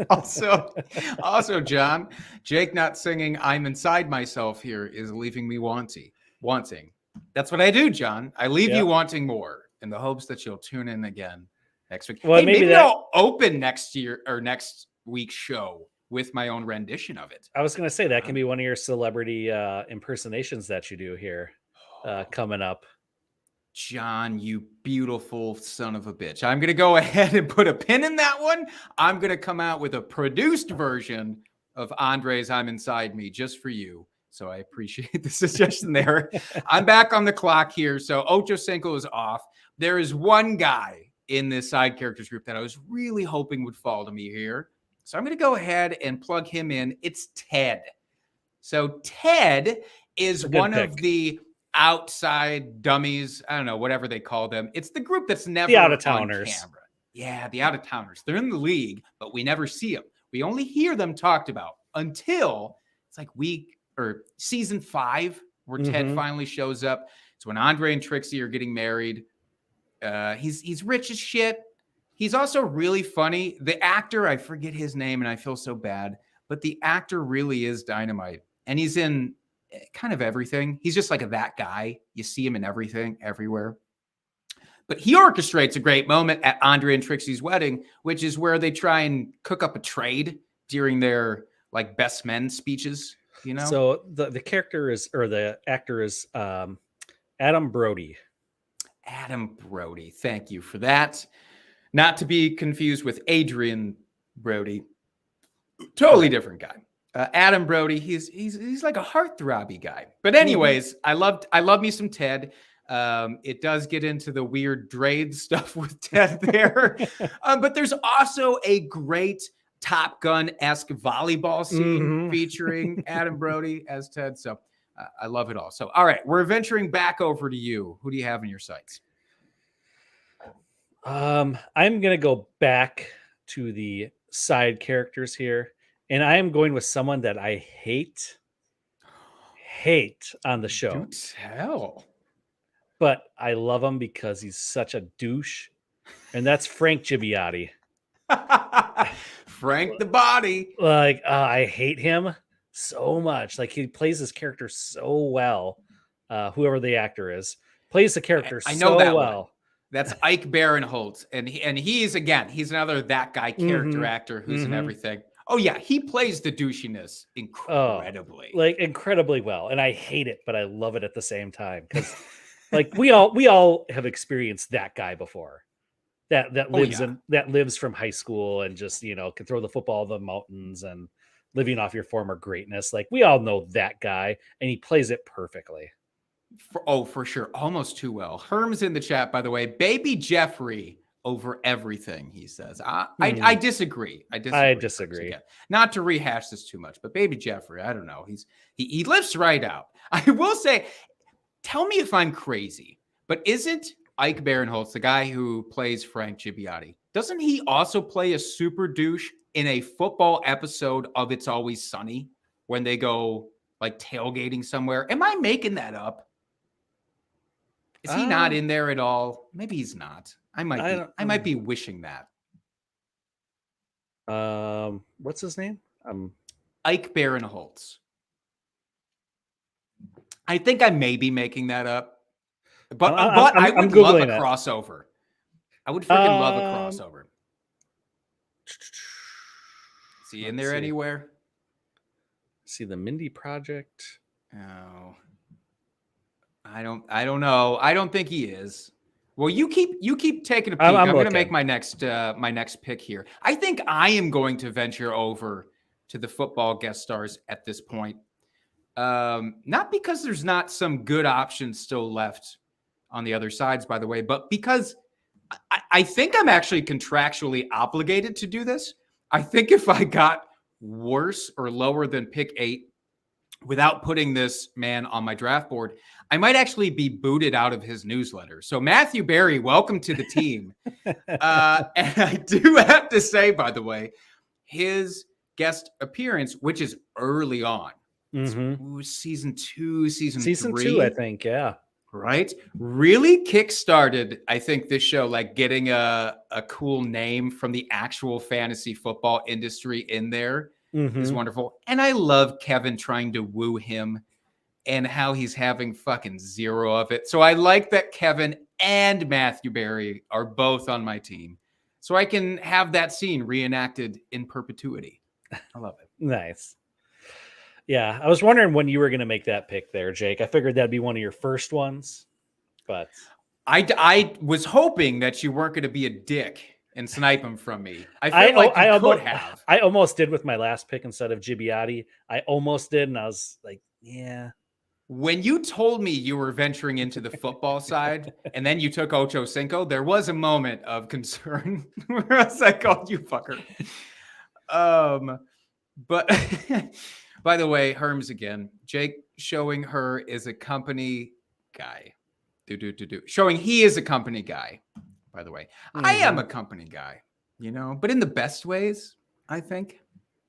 also, John, Jake not singing "I'm Inside Myself" here is leaving me wanting. That's what I do, John. I leave you wanting more in the hopes that you'll tune in again next week. Well, hey, maybe I'll open next year or next week's show with my own rendition of it. I was going to say that can be one of your celebrity impersonations that you do here coming up. John, you beautiful son of a bitch. I'm going to go ahead and put a pin in that one. I'm going to come out with a produced version of Andre's I'm Inside Me just for you. So I appreciate the suggestion there. I'm back on the clock here. So Ocho Cinco is off. There is one guy in this side characters group that I was really hoping would fall to me here. So I'm going to go ahead and plug him in. It's Ted. So Ted is one of the outside dummies. I don't know, whatever they call them. It's the group that's never The out-of-towners. on camera. Yeah, the out-of-towners. They're in the league, but we never see them. We only hear them talked about until it's like season 5 where Ted finally shows up. It's when Andre and Trixie are getting married. He's rich as shit. He's also really funny. The actor, I forget his name and I feel so bad, but the actor really is dynamite. And he's in kind of everything. He's just like that guy. You see him in everything, everywhere. But he orchestrates a great moment at Andre and Trixie's wedding, which is where they try and cook up a trade during their like best men speeches, you know? So the character is, or the actor is Adam Brody. Adam Brody. Thank you for that. Not to be confused with Adrian Brody. Totally different guy. Adam Brody, he's like a heartthrobby guy. But anyways, I love me some Ted. It does get into the weird Drade stuff with Ted there. But there's also a great Top Gun-esque volleyball scene featuring Adam Brody as Ted. So I love it all. So, all right, we're venturing back over to you. Who do you have in your sights? I'm going to go back to the side characters here. And I am going with someone that I hate on the show. Do tell. But I love him because he's such a douche. And that's Frank Gibiatti. Frank the Body. Like, I hate him so much. Like, he plays his character so well. Whoever the actor is. Plays the character I know so that well. One. That's Ike Baron Holt. And he's another that guy character actor who's in everything. Oh, yeah. He plays the douchiness incredibly. Incredibly well. And I hate it, but I love it at the same time. Because like we all have experienced that guy before. That lives from high school and just, can throw the football in the mountains and living off your former greatness. Like we all know that guy, and he plays it perfectly. For sure. Almost too well. Herm's in the chat, by the way. Baby Jeffrey over everything, he says. I disagree. I disagree. Not to rehash this too much, but Baby Jeffrey, I don't know. He lifts right out. I will say, tell me if I'm crazy, but isn't Ike Baron Holt, the guy who plays Frank Gibiatti, doesn't he also play a super douche in a football episode of It's Always Sunny when they go like tailgating somewhere? Am I making that up? Is he not in there at all? Maybe he's not. I might be wishing that. What's his name? Ike Baron Holtz. I think I may be making that up. But I would love a crossover. I would freaking love a crossover. Is he in there anywhere? See the Mindy Project. Oh. I don't know. I don't think he is. Well, you keep taking a peek. I'm going to make my next pick here. I think I am going to venture over to the football guest stars at this point. Not because there's not some good options still left on the other sides, by the way, but because I think I'm actually contractually obligated to do this. I think if I got worse or lower than pick 8 without putting this man on my draft board, I might actually be booted out of his newsletter. So Matthew Berry, welcome to the team. And I do have to say, by the way, his guest appearance, which is early on, season 2, season 3, I think, yeah. Right? Really kickstarted, I think, this show, like getting a cool name from the actual fantasy football industry in there is wonderful. And I love Kevin trying to woo him and how he's having fucking zero of it. So I like that Kevin and Matthew Berry are both on my team. So I can have that scene reenacted in perpetuity. I love it. Nice. Yeah, I was wondering when you were going to make that pick there, Jake. I figured that'd be one of your first ones, but I was hoping that you weren't going to be a dick and snipe him from me. I feel like you could have. I almost did with my last pick instead of Gibiatti. I almost did, and I was like, yeah. When you told me you were venturing into the football side and then you took Ocho Cinco, there was a moment of concern where I was like, oh, you fucker. But by the way, Herms again, Jake showing her is a company guy. Showing he is a company guy, by the way. I am a company guy, but in the best ways, I think.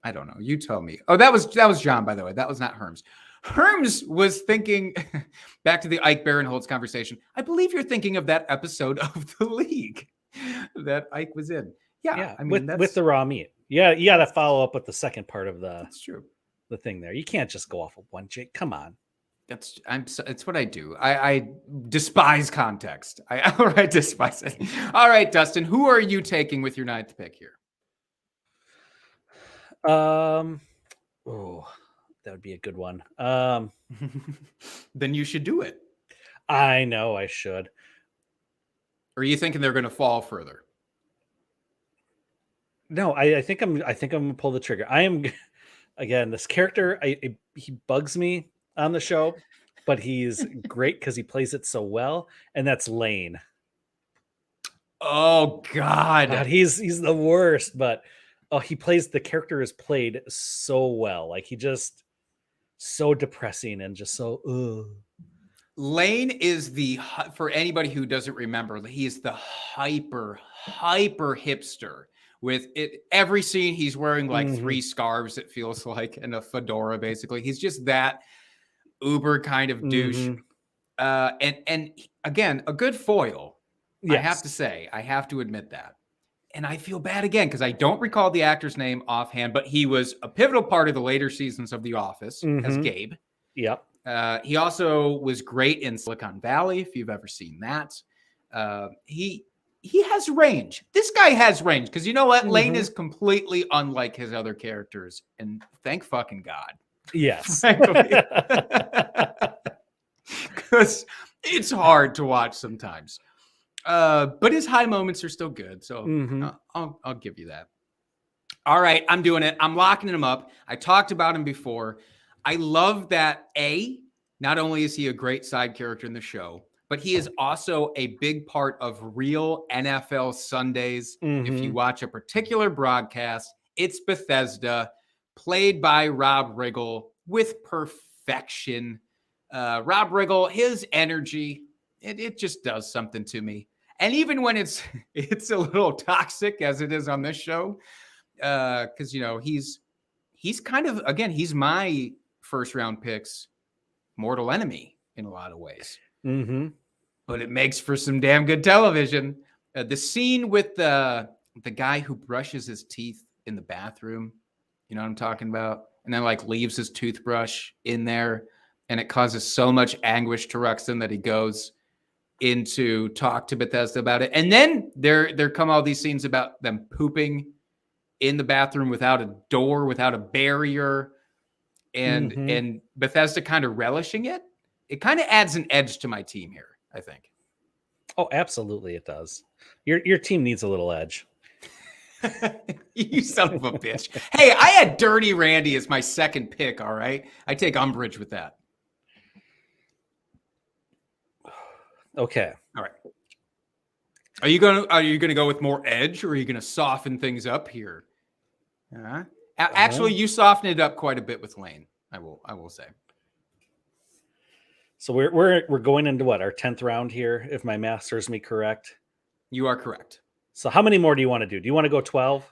I don't know. You tell me. Oh, that was John, by the way. That was not Herms. Herms was thinking back to the Ike Baron Holt's conversation. I believe you're thinking of that episode of The League that Ike was in. Yeah. I mean, with the raw meat. Yeah, you got to follow up with the second part of that's true. The thing there. You can't just go off of one, Jake. Come on. It's what I do. I despise context. I outright despise it. All right, Dustin, who are you taking with your 9th pick here? Oh, that would be a good one. Then you should do it. I know I should. Or are you thinking they're going to fall further? No, I think I'm gonna pull the trigger. I am again, this character, he bugs me on the show, but he's great because he plays it so well, and that's Lane. Oh God, he's the worst, but the character is played so well. Like he just so depressing and just so Lane is for anybody who doesn't remember, he is the hyper hipster. With it, every scene he's wearing like 3 scarves, it feels like, and a fedora. Basically, he's just that uber kind of douche. And again, a good foil. Yes. I have to say, I have to admit that. And I feel bad again because I don't recall the actor's name offhand, but he was a pivotal part of the later seasons of The Office as Gabe. Yep. He also was great in Silicon Valley, if you've ever seen that. He has range. This guy has range because you know what? Lane is completely unlike his other characters. And thank fucking God. Yes. Because it's hard to watch sometimes. But his high moments are still good. So I'll give you that. All right. I'm doing it. I'm locking him up. I talked about him before. I love that not only is he a great side character in the show, but he is also a big part of real NFL Sundays. If you watch a particular broadcast, it's Bethesda, played by Rob Riggle with perfection. Rob Riggle, his energy, it just does something to me. And even when it's a little toxic as it is on this show, because he's kind of, again, he's my first round pick's mortal enemy in a lot of ways. But it makes for some damn good television. The scene with the guy who brushes his teeth in the bathroom, you know what I'm talking about? And then like leaves his toothbrush in there, and it causes so much anguish to Ruxin that he goes in to talk to Bethesda about it. And then there come all these scenes about them pooping in the bathroom without a door, without a barrier, and Bethesda kind of relishing it. It kind of adds an edge to my team here, I think. Oh, absolutely it does. Your team needs a little edge. You son of a bitch. Hey, I had Dirty Randy as my second pick, all right? I take umbrage with that. Okay. All right. Are you gonna go with more edge, or are you gonna soften things up here? Actually, you softened it up quite a bit with Lane. I will say. So we're going into what, our 10th round here, if my math serves me correct. You are correct. So how many more do you want to do? Do you want to go 12?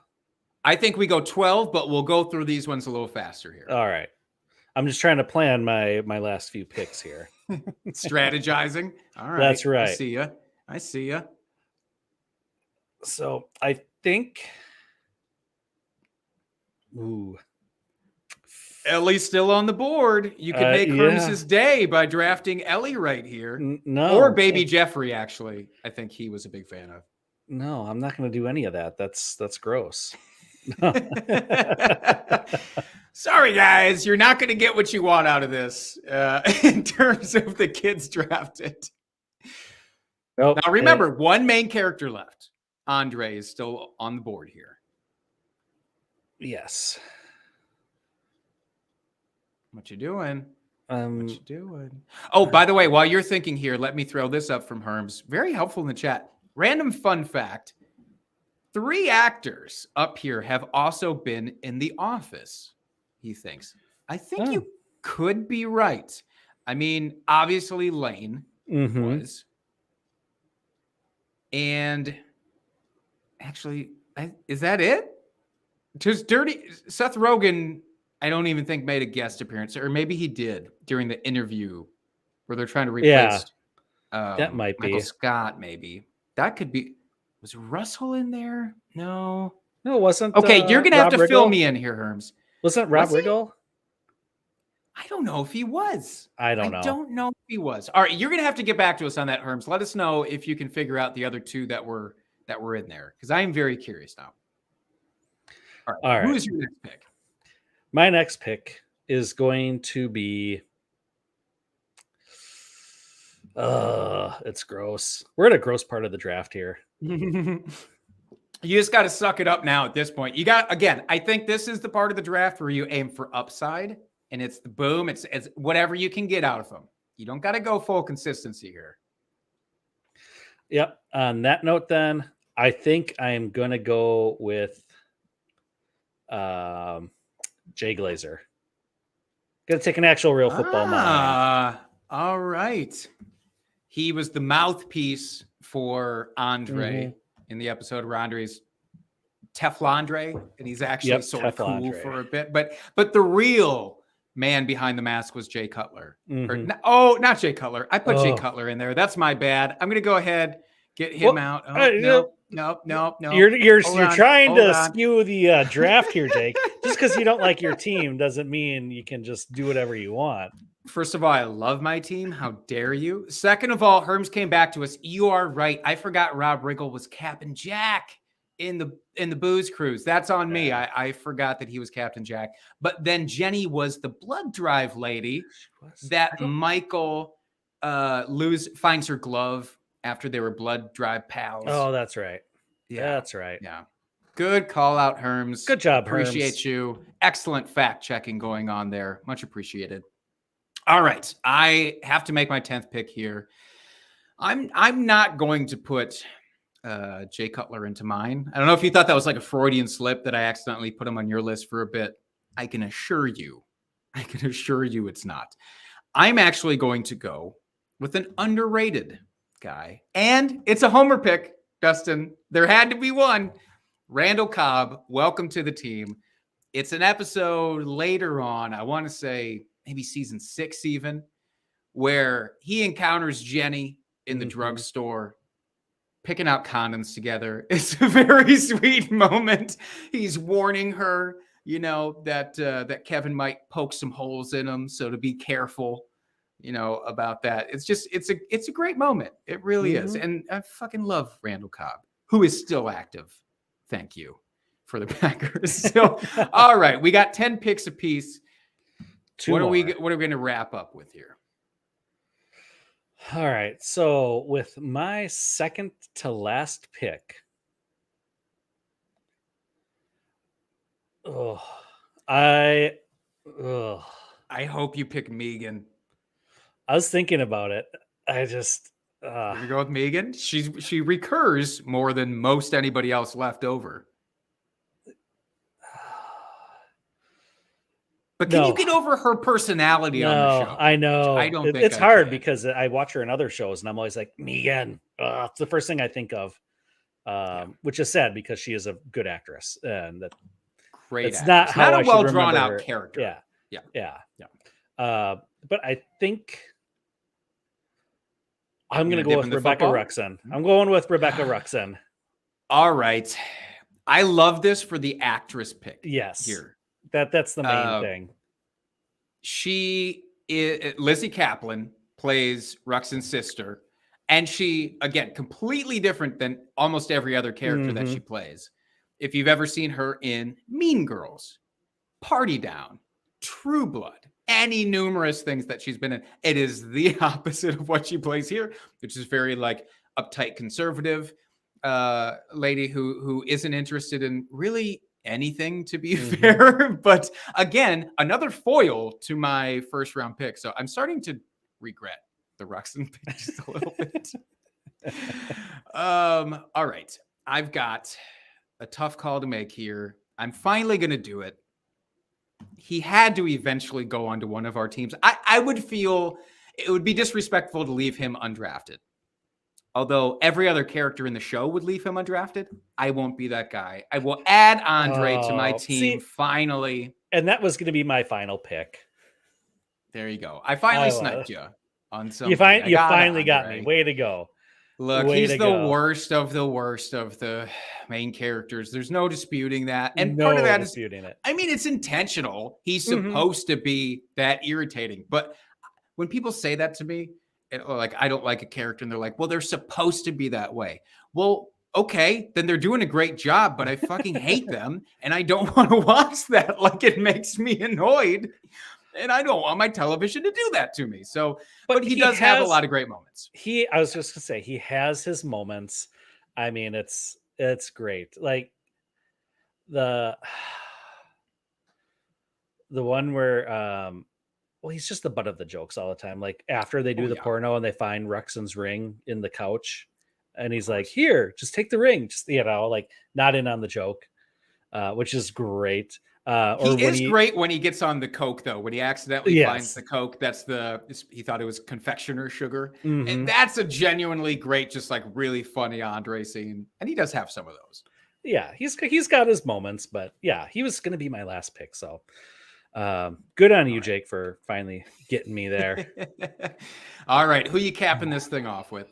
I think we go 12, but we'll go through these ones a little faster here. All right. I'm just trying to plan my last few picks here. Strategizing. All right. That's right. I see ya. So I think. Ooh. Ellie's still on the board. You could make Herms's day by drafting Ellie right here. No. Or Baby Jeffrey, actually. I think he was a big fan of. No, I'm not going to do any of that. That's gross. Sorry, guys. You're not going to get what you want out of this in terms of the kids drafted. Nope. Now remember, one main character left. Andre is still on the board here. Yes. What you doing? What you Um, doing? Oh, by the way, while you're thinking here, let me throw this up from Herms. Very helpful in the chat. Random fun fact. 3 actors up here have also been in The Office, he thinks. I think you could be right. I mean, obviously Lane was. And actually, is that it? Just Seth Rogen, I don't even think made a guest appearance, or maybe he did during the interview where they're trying to replace that might Michael be Scott. Maybe that could be. Was Russell in there? No, it wasn't. Okay, you're gonna have Rob to fill Riggle? me in here, Herms. Wasn't Rob Was he? Riggle? I don't know if he was. I don't know. I don't know if he was. All right, you're gonna have to get back to us on that, Herms. Let us know if you can figure out the other 2 that were in there, because I am very curious now. All right. Who is your next pick? My next pick is going to be. It's gross. We're at a gross part of the draft here. You just got to suck it up now at this point. I think this is the part of the draft where you aim for upside, and it's the boom. It's whatever you can get out of them. You don't got to go full consistency here. Yep. On that note, then, I think I am going to go with Jay Glazer. Going to take an actual real football mind. All right. He was the mouthpiece for Andre in the episode where Andre's Teflondre, and he's actually sort of cool for a bit. But the real man behind the mask was Jay Cutler. Not Jay Cutler. I put Jay Cutler in there. That's my bad. I'm going to go ahead, get him out. No. You're trying to skew the draft here, Jake. Just because you don't like your team doesn't mean you can just do whatever you want. First of all, I love my team. How dare you? Second of all, Herms came back to us. You are right. I forgot Rob Riggle was Captain Jack in the Booze Cruise. That's on me. I forgot that he was Captain Jack. But then Jenny was the blood drive lady that Michael finds her glove after they were blood drive pals. Oh, that's right. Yeah, that's right. Yeah. Good call out, Herms. Good job, Appreciate Herms. you. Excellent fact checking going on there. Much appreciated. All right. I have to make my 10th pick here. I'm not going to put Jay Cutler into mine. I don't know if you thought that was like a Freudian slip that I accidentally put him on your list for a bit. I can assure you it's not. I'm actually going to go with an underrated guy. And it's a homer pick, Dustin. There had to be one. Randall Cobb, welcome to the team. It's an episode later on, I want to say maybe season 6 even, where he encounters Jenny in the drugstore, picking out condoms together. It's a very sweet moment. He's warning her, that Kevin might poke some holes in him, so to be careful, about that. It's a great moment. It really is. And I fucking love Randall Cobb, who is still active. Thank you for the Packers. So, all right, we got 10 picks apiece. What are we going to wrap up with here? All right. So with my second to last pick, I hope you pick Megan. I was thinking about it. I just You're gonna go with Megan. She recurs more than most anybody else left over. But can you get over her personality on the show? I know. I don't think it's hard because I watch her in other shows and I'm always like, Megan. It's the first thing I think of, which is sad because she is a good actress. And it's not how not I a well drawn out character. Yeah. But I think I'm going to go with Rebecca Ruxin. I'm going with Rebecca Ruxin. All right. I love this for the actress pick. Yes. Here. That's the main thing. Lizzie Kaplan plays Ruxin's sister, and she, again, completely different than almost every other character that she plays. If you've ever seen her in Mean Girls, Party Down, True Blood, any numerous things that she's been in, it is the opposite of what she plays here, which is very like uptight conservative lady who isn't interested in really anything, to be fair. But again, another foil to my first round pick. So I'm starting to regret the Ruxin pick just a little bit. All right. I've got a tough call to make here. I'm finally going to do it. He had to eventually go onto one of our teams. I would feel it would be disrespectful to leave him undrafted. Although every other character in the show would leave him undrafted, I won't be that guy. I will add Andre to my team finally. And that was going to be my final pick. There you go. I finally sniped you on something. You finally got me. Way to go. Look, he's the worst of the main characters. There's no disputing that. And part of that is, I mean, it's intentional. He's supposed to be that irritating. But when people say that to me, like, I don't like a character, and they're like, well, they're supposed to be that way. Well, okay, then they're doing a great job, but I fucking hate them. And I don't want to watch that. Like, it makes me annoyed. And I don't want my television to do that to me. So, but he does have a lot of great moments. I was just gonna say, he has his moments. I mean, it's great. Like the one where, well, he's just the butt of the jokes all the time. Like after they do the porno and they find Ruxin's ring in the couch, and he's like, "Here, just take the ring." Just, like not in on the joke, which is great. He is great when he gets on the Coke, though. When he accidentally finds the Coke, he thought it was confectioner sugar. And that's a genuinely great, just like really funny Andre scene. And he does have some of those. Yeah, he's got his moments, but yeah, he was going to be my last pick. So good on you, Jake, for finally getting me there. All right. Who you capping this thing off with?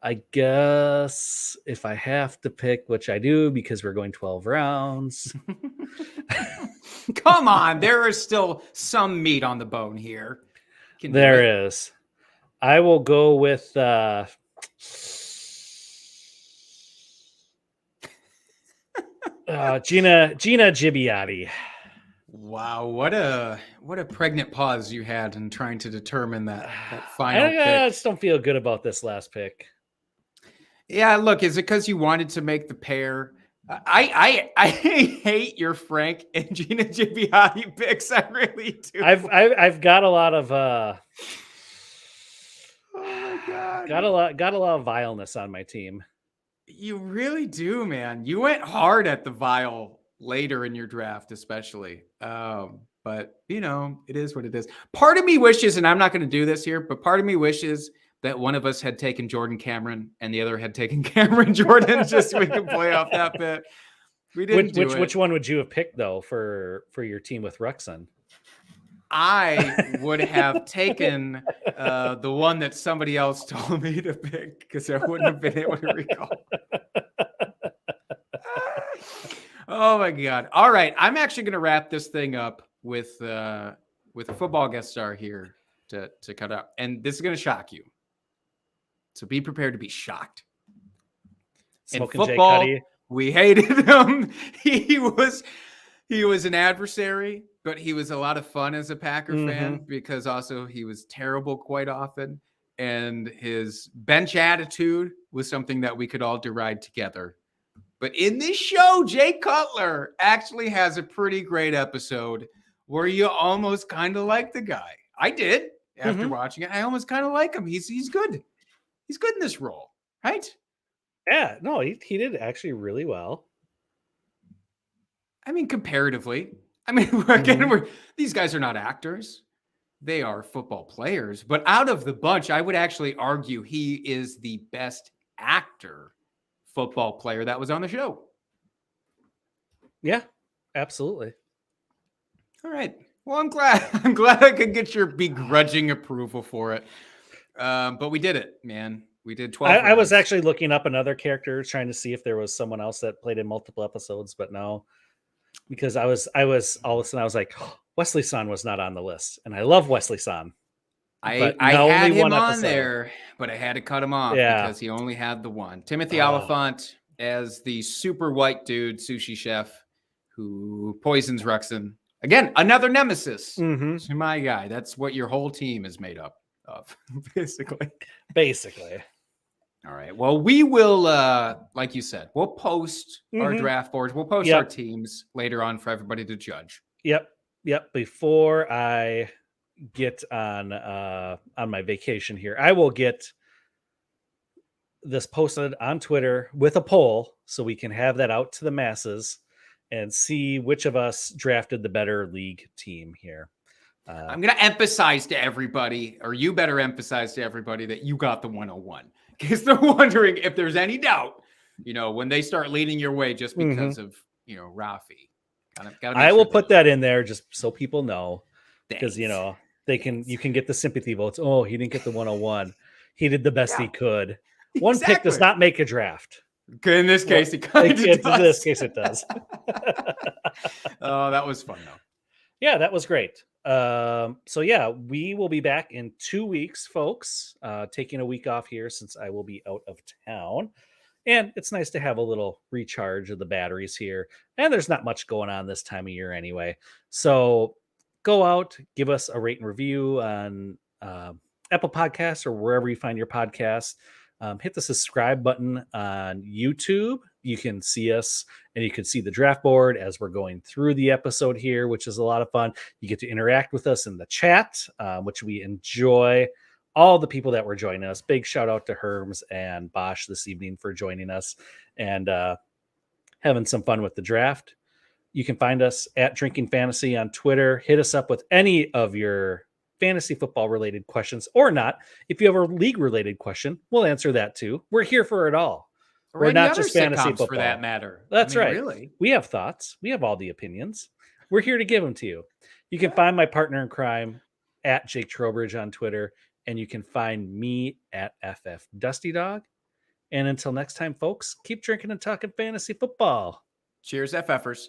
I guess if I have to pick, which I do because we're going 12 rounds. Come on. There is still some meat on the bone here. There is. I will go with Gina Gibiatti. Wow, what a pregnant pause you had in trying to determine that final pick. I just don't feel good about this last pick. Yeah, look, is it because you wanted to make the pair? I hate your Frank and Gina Gibiatti picks. I really do. I've got a lot of oh my God. got a lot of vileness on my team. You really do, man. You went hard at the vile later in your draft, especially. But it is what it is. Part of me wishes, and I'm not going to do this here, but part of me wishes that one of us had taken Jordan Cameron and the other had taken Cameron Jordan, just so we could play off that bit. We didn't do it. Which one would you have picked though for your team with Ruxin? I would have taken the one that somebody else told me to pick because I wouldn't have been able to recall. Oh my God. All right. I'm actually going to wrap this thing up with a football guest star here to cut up. And this is going to shock you. So be prepared to be shocked. Smoking in football, Jay Cuddy. We hated him. He was an adversary, but he was a lot of fun as a Packer fan because also he was terrible quite often. And his bench attitude was something that we could all deride together. But in this show, Jay Cutler actually has a pretty great episode where you almost kind of like the guy. I did after watching it. I almost kind of like him. He's good. He's good in this role, right? Yeah, no, he did actually really well. I mean, comparatively. I mean, again, these guys are not actors. They are football players. But out of the bunch, I would actually argue he is the best actor football player that was on the show. Yeah, absolutely. All right. Well, I'm glad I could get your begrudging approval for it. But we did it, man. We did 12. I was actually looking up another character, trying to see if there was someone else that played in multiple episodes, but no, because I was all of a sudden I was like, oh, Wesley Son was not on the list, and I love Wesley Son. I had him on there, but I had to cut him off because he only had the one. Timothy Oliphant as the super white dude sushi chef who poisons Ruxin. Again, another nemesis to my guy. That's what your whole team is made up of, basically. Basically. All right. Well, we will, like you said, we'll post our Mhm. draft boards. We'll post our teams later on for everybody to judge. Yep. Before I get on my vacation here, I will get this posted on Twitter with a poll so we can have that out to the masses and see which of us drafted the better league team here. I'm going to emphasize to everybody, or you better emphasize to everybody, that you got the 101, because they're wondering if there's any doubt, when they start leading your way just because of, Raffi. I will put that in there just so people know, because, Thanks. you can get the sympathy votes. Oh, he didn't get the 101. He did the best he could. One pick does not make a draft. In this case, it kind of does. In this case, it does. Oh, that was fun, though. Yeah, that was great. So yeah, we will be back in 2 weeks, folks. Taking a week off here since I will be out of town. And it's nice to have a little recharge of the batteries here. And there's not much going on this time of year anyway. So go out, give us a rate and review on Apple Podcasts or wherever you find your podcasts. Hit the subscribe button on YouTube. You can see us and you can see the draft board as we're going through the episode here, which is a lot of fun. You get to interact with us in the chat, which we enjoy. All the people that were joining us. Big shout out to Herms and Bosch this evening for joining us and having some fun with the draft. You can find us at Drinking Fantasy on Twitter. Hit us up with any of your fantasy football related questions or not. If you have a league related question, we'll answer that too. We're here for it all. Or We're any not other just fantasy sitcoms football for that matter. That's right. Really. We have thoughts. We have all the opinions. We're here to give them to you. You can find my partner in crime at Jake Trowbridge on Twitter, and you can find me at FF Dusty Dog. And until next time, folks, keep drinking and talking fantasy football. Cheers, FFers.